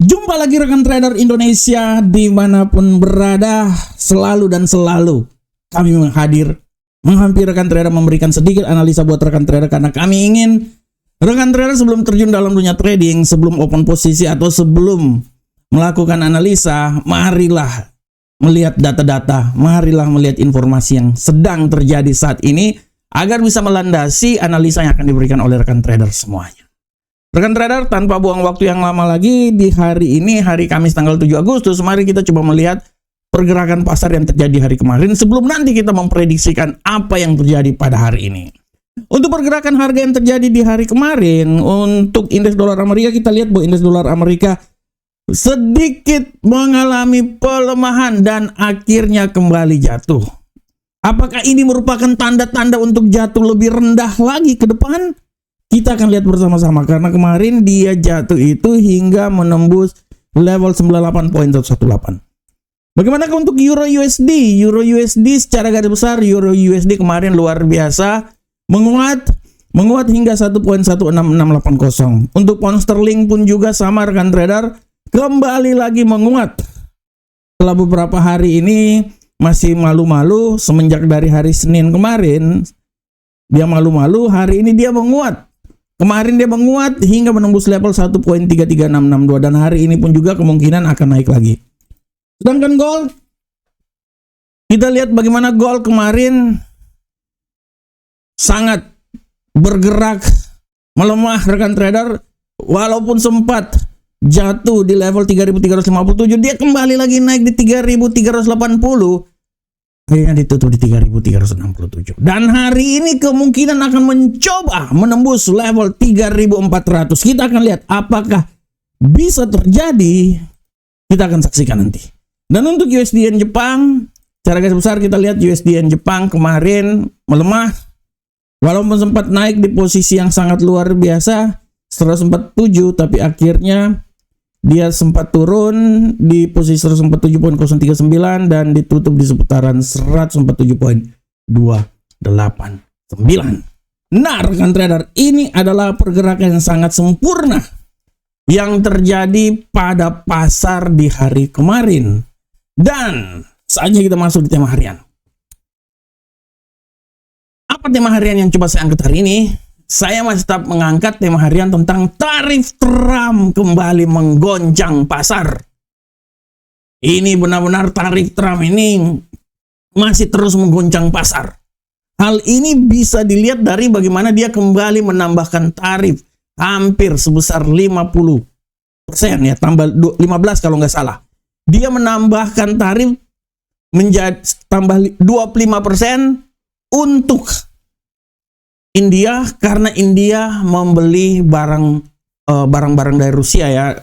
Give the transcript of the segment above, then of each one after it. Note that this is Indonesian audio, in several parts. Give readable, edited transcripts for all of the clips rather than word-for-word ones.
Jumpa lagi rekan trader Indonesia dimanapun berada, selalu dan selalu kami menghampiri rekan trader memberikan sedikit analisa buat rekan trader karena kami ingin rekan trader sebelum terjun dalam dunia trading, sebelum open posisi atau sebelum melakukan analisa, marilah melihat data-data, marilah melihat informasi yang sedang terjadi saat ini agar bisa melandasi analisa yang akan diberikan oleh rekan trader semuanya. Rekan trader, tanpa buang waktu yang lama lagi, di hari ini, hari Kamis tanggal 7 Agustus, mari kita coba melihat pergerakan pasar yang terjadi hari kemarin sebelum nanti kita memprediksikan apa yang terjadi pada hari ini. Untuk pergerakan harga yang terjadi di hari kemarin, untuk indeks dolar Amerika, kita lihat bahwa indeks dolar Amerika sedikit mengalami pelemahan dan akhirnya kembali jatuh. Apakah ini merupakan tanda-tanda untuk jatuh lebih rendah lagi ke depan? Kita akan lihat bersama-sama karena kemarin dia jatuh itu hingga menembus level 98.18. Bagaimana untuk Euro USD? Euro USD secara garis besar Euro USD kemarin luar biasa menguat hingga 1.16680. Untuk pound sterling pun juga sama rekan trader, kembali lagi menguat. Setelah beberapa hari ini masih malu-malu semenjak dari hari Senin kemarin dia malu-malu, hari ini dia menguat. Kemarin dia menguat hingga menembus level 1.33662 dan hari ini pun juga kemungkinan akan naik lagi. Sedangkan gold, kita lihat bagaimana gold kemarin sangat bergerak melemah rekan trader, walaupun sempat jatuh di level 3357, dia kembali lagi naik di 3380. Akhirnya ditutup di 3367. Dan hari ini kemungkinan akan mencoba menembus level 3400. Kita akan lihat apakah bisa terjadi. Kita akan saksikan nanti. Dan untuk USD Yen Jepang, secara garis besar kita lihat USD Yen Jepang kemarin melemah. Walaupun sempat naik di posisi yang sangat luar biasa 147, tapi akhirnya dia sempat turun di posisi 147.039 dan ditutup di seputaran 147.289. Nah, rekan trader, ini adalah pergerakan yang sangat sempurna yang terjadi pada pasar di hari kemarin. Dan saatnya kita masuk di tema harian. Apa tema harian yang coba saya angkat hari ini? Saya masih tetap mengangkat tema harian tentang tarif Trump kembali menggoncang pasar. Ini benar-benar tarif Trump ini masih terus menggoncang pasar. Hal ini bisa dilihat dari bagaimana dia kembali menambahkan tarif hampir sebesar 50%, ya, tambah 15 kalau nggak salah. Dia menambahkan tarif menjadi tambah 25% untuk India karena India membeli barang-barang dari Rusia, ya,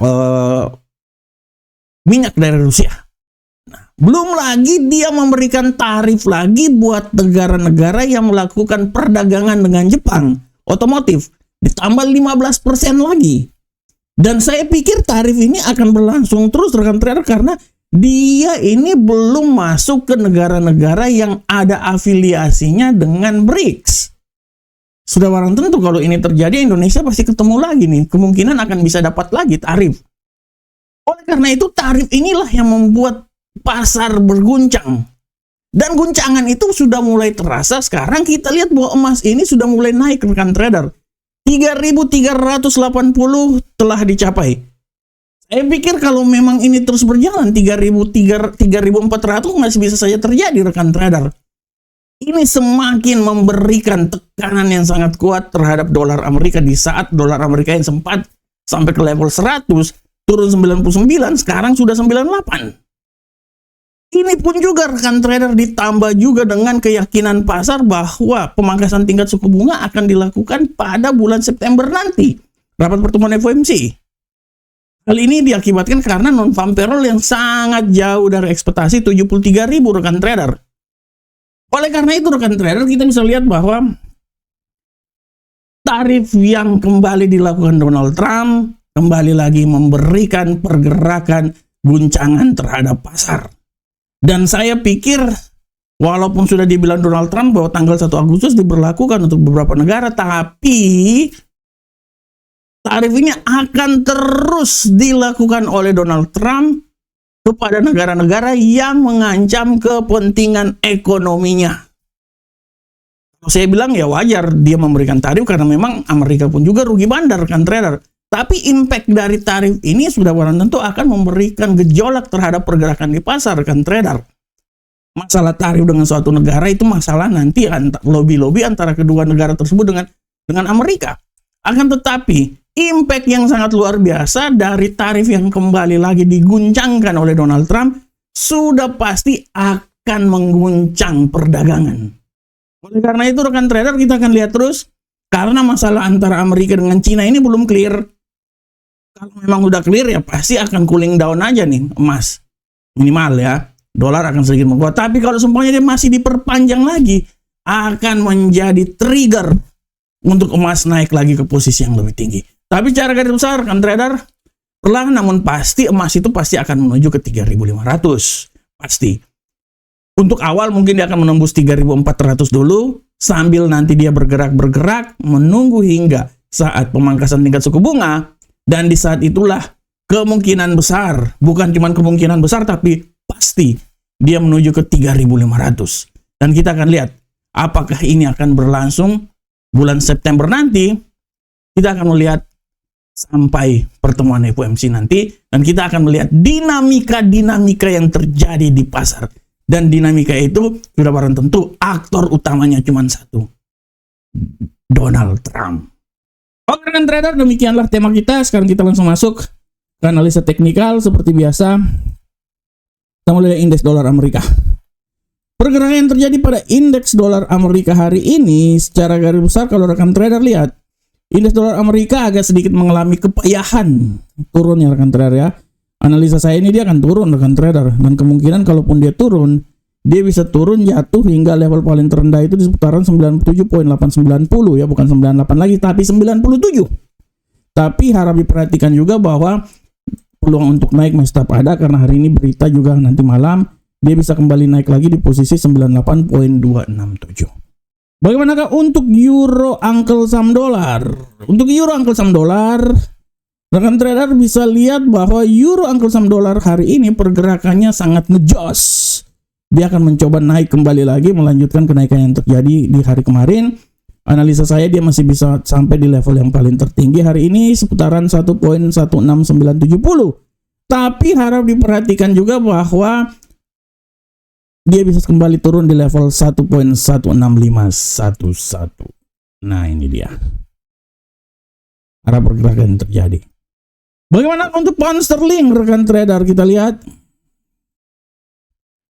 minyak dari Rusia. Nah, belum lagi dia memberikan tarif lagi buat negara-negara yang melakukan perdagangan dengan Jepang, otomotif, ditambah 15% lagi. Dan saya pikir tarif ini akan berlangsung terus rekan trader karena dia ini belum masuk ke negara-negara yang ada afiliasinya dengan BRICS. Sudah barang tentu kalau ini terjadi Indonesia pasti ketemu lagi nih. Kemungkinan akan bisa dapat lagi tarif. Oleh karena itu tarif inilah yang membuat pasar berguncang. Dan guncangan itu sudah mulai terasa. Sekarang kita lihat bahwa emas ini sudah mulai naik rekan trader. 3.380 telah dicapai. Saya pikir kalau memang ini terus berjalan 3.400 masih bisa saja terjadi rekan trader. Ini semakin memberikan tekanan yang sangat kuat terhadap dolar Amerika di saat dolar Amerika yang sempat sampai ke level 100, turun 99, sekarang sudah 98. Ini pun juga rekan trader ditambah juga dengan keyakinan pasar bahwa pemangkasan tingkat suku bunga akan dilakukan pada bulan September nanti, rapat pertemuan FOMC. Hal ini diakibatkan karena non-farm payroll yang sangat jauh dari ekspektasi 73.000 rekan trader. Oleh karena itu rekan trader kita bisa lihat bahwa tarif yang kembali dilakukan Donald Trump kembali lagi memberikan pergerakan guncangan terhadap pasar. Dan saya pikir walaupun sudah dibilang Donald Trump bahwa tanggal 1 Agustus diberlakukan untuk beberapa negara, tapi tarif ini akan terus dilakukan oleh Donald Trump kepada negara-negara yang mengancam kepentingan ekonominya. Saya bilang ya wajar dia memberikan tarif karena memang Amerika pun juga rugi bandar kan trader. Tapi impact dari tarif ini sudah barang tentu akan memberikan gejolak terhadap pergerakan di pasar kan trader. Masalah tarif dengan suatu negara itu masalah nanti lobby-lobby antara kedua negara tersebut dengan Amerika. Akan tetapi impact yang sangat luar biasa dari tarif yang kembali lagi diguncangkan oleh Donald Trump sudah pasti akan mengguncang perdagangan. Oleh karena itu rekan trader kita akan lihat terus karena masalah antara Amerika dengan Cina ini belum clear. Kalau memang udah clear ya pasti akan cooling down aja nih emas. Minimal ya. Dolar akan sedikit menguat. Tapi kalau semuanya dia masih diperpanjang lagi akan menjadi trigger untuk emas naik lagi ke posisi yang lebih tinggi. Tapi cara garis besar rekan trader perlahan namun pasti emas itu pasti akan menuju ke 3.500. Pasti. Untuk awal mungkin dia akan menembus 3.400 dulu, sambil nanti dia bergerak-bergerak, menunggu hingga saat pemangkasan tingkat suku bunga, dan di saat itulah kemungkinan besar, bukan cuma kemungkinan besar, tapi pasti dia menuju ke 3.500. Dan kita akan lihat, apakah ini akan berlangsung bulan September nanti, kita akan melihat sampai pertemuan FOMC nanti, dan kita akan melihat dinamika-dinamika yang terjadi di pasar. Dan dinamika itu sudah barang tentu aktor utamanya cuma satu, Donald Trump. Oke rekan trader, demikianlah tema kita. Sekarang kita langsung masuk ke analisa teknikal seperti biasa. Kita mulai indeks dolar Amerika. Pergerakan yang terjadi pada indeks dolar Amerika hari ini secara garis besar kalau rekan trader lihat, indeks dolar Amerika agak sedikit mengalami kepayahan turun ya rekan trader ya. Analisa saya ini dia akan turun rekan trader, dan kemungkinan kalaupun dia turun, dia bisa turun jatuh hingga level paling terendah itu di seputaran 97.890 ya, bukan 98 lagi tapi 97. Tapi harap diperhatikan juga bahwa peluang untuk naik masih tetap ada karena hari ini berita juga nanti malam dia bisa kembali naik lagi di posisi 98.267. Bagaimanakah untuk euro Uncle Sam dolar? Untuk euro Uncle Sam dolar, rekan trader bisa lihat bahwa euro Uncle Sam dolar hari ini pergerakannya sangat ngejos. Dia akan mencoba naik kembali lagi, melanjutkan kenaikan yang terjadi di hari kemarin. Analisa saya dia masih bisa sampai di level yang paling tertinggi hari ini seputaran 1.16970. Tapi harap diperhatikan juga bahwa dia bisa kembali turun di level 1.16511. Nah ini dia. Harap pergerakan yang terjadi. Bagaimana untuk pound sterling rekan trader? Kita lihat.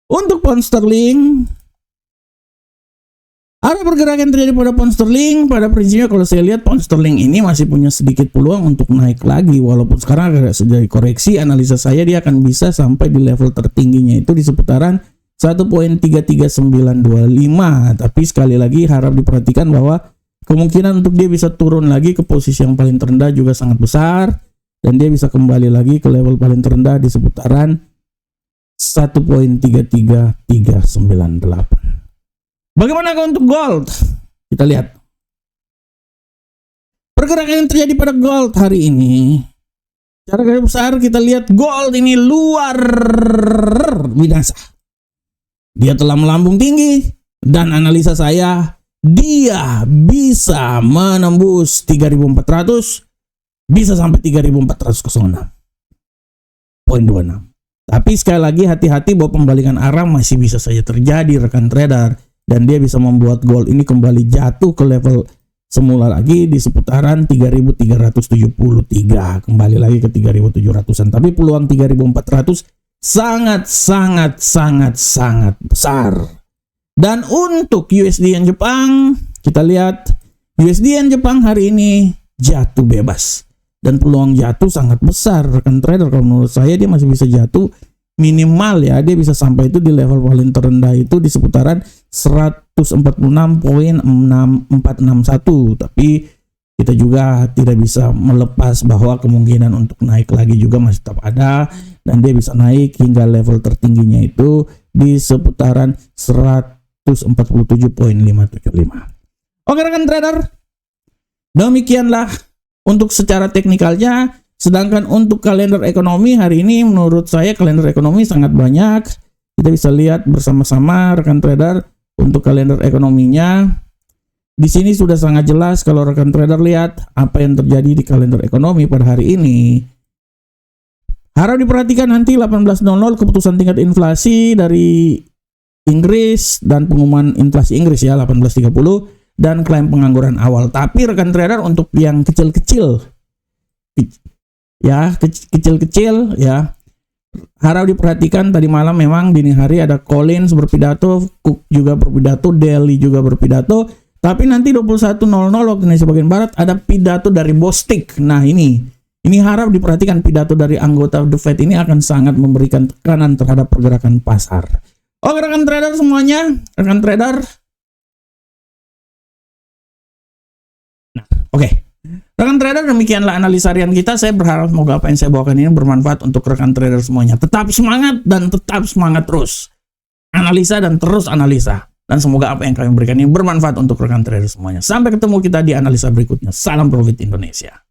Untuk pound sterling, ada pergerakan terjadi pada pound sterling. Pada prinsipnya kalau saya lihat pound sterling ini masih punya sedikit peluang untuk naik lagi. Walaupun sekarang agak sedikit koreksi, analisa saya dia akan bisa sampai di level tertingginya itu di seputaran 1.33925. Tapi sekali lagi harap diperhatikan bahwa kemungkinan untuk dia bisa turun lagi ke posisi yang paling terendah juga sangat besar. Dan dia bisa kembali lagi ke level paling terendah di seputaran 1.33398. Bagaimana untuk gold? Kita lihat. Pergerakan yang terjadi pada gold hari ini. Secara garis besar kita lihat gold ini luar binasa. Dia telah melambung tinggi. Dan analisa saya, dia bisa menembus 3.400. Bisa sampai 3.406.26. Tapi sekali lagi hati-hati bahwa pembalikan arah masih bisa saja terjadi rekan trader. Dan dia bisa membuat gold ini kembali jatuh ke level semula lagi di seputaran 3.373. Kembali lagi ke 3.700-an. Tapi peluang 3.400 sangat besar. Dan untuk USD Yen Jepang, kita lihat USD Yen Jepang hari ini jatuh bebas. Dan peluang jatuh sangat besar rekan trader. Kalau menurut saya dia masih bisa jatuh minimal ya, dia bisa sampai itu di level paling terendah itu di seputaran 146.461. Tapi kita juga tidak bisa melepas bahwa kemungkinan untuk naik lagi juga masih tetap ada, dan dia bisa naik hingga level tertingginya itu di seputaran 147.575. Oke rekan trader, demikianlah untuk secara teknikalnya. Sedangkan untuk kalender ekonomi hari ini menurut saya kalender ekonomi sangat banyak. Kita bisa lihat bersama-sama rekan trader untuk kalender ekonominya. Di sini sudah sangat jelas kalau rekan trader lihat apa yang terjadi di kalender ekonomi pada hari ini. Harap diperhatikan nanti 18.00 keputusan tingkat inflasi dari Inggris dan pengumuman inflasi Inggris ya 18.30 dan klaim pengangguran awal. Tapi rekan trader untuk yang kecil-kecil ya, kecil-kecil ya, harap diperhatikan tadi malam memang dini hari ada Collins berpidato, Cook juga berpidato, Daly juga berpidato. Tapi nanti 21.00 waktu Indonesia bagian Barat ada pidato dari Bostic. Nah ini harap diperhatikan pidato dari anggota The Fed ini akan sangat memberikan tekanan terhadap pergerakan pasar. Oke rekan trader semuanya, rekan trader. Nah, oke. Rekan trader demikianlah analisa harian kita. Saya berharap semoga apa yang saya bawakan ini bermanfaat untuk rekan trader semuanya. Tetap semangat dan tetap semangat terus. Analisa dan terus analisa. Dan semoga apa yang kami berikan ini bermanfaat untuk rekan trader semuanya. Sampai ketemu kita di analisa berikutnya. Salam profit Indonesia.